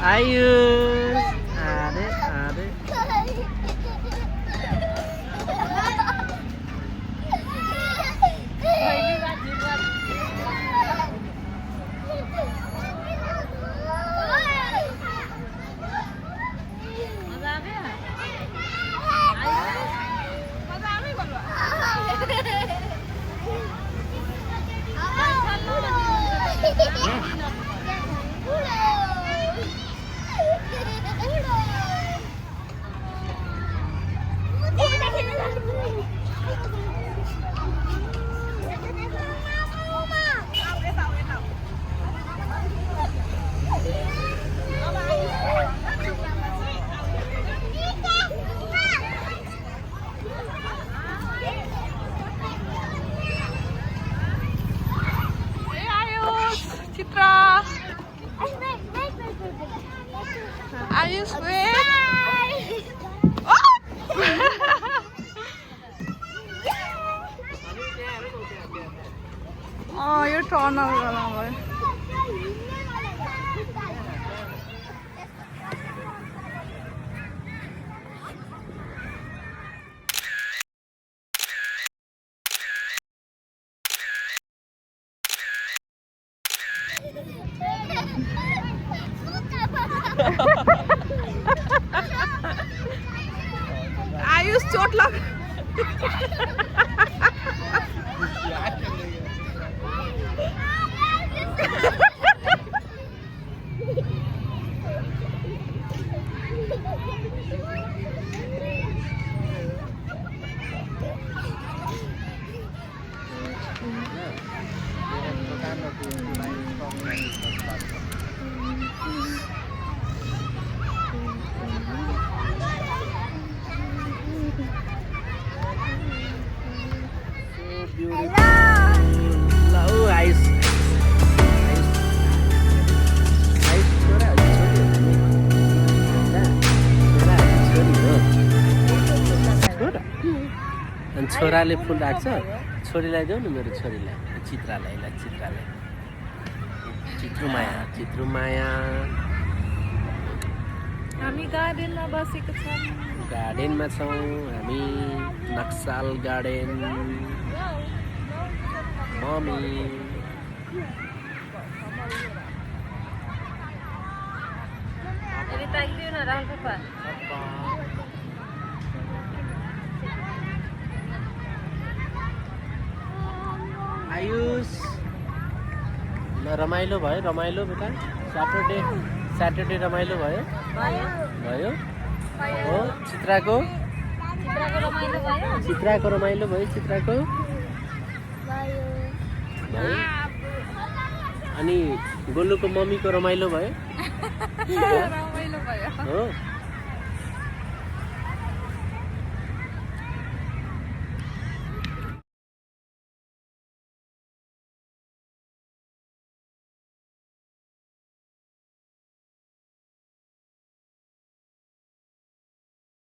आयुष अरे अरे Ayush, wait. Oh, you're torn out. Ayush चोट लग छोराले फुल राख्छ छोरीलाई देऊ न मेरो छोरीलाई चित्रालाई चित्रुमाया हामी गार्डनमा बसेको छौँ गार्डनमा छौँ हामी नक्साल गार्डन मम्मी अनि ताकिदियो न राहुल पप्पा आयुष ल रमाइलो भयो बेटा स्याटरडे रमाइलो भयो हो चित्राको रमाइलो भयो अनि गोलुको मम्मीको रमाइलो भयो हो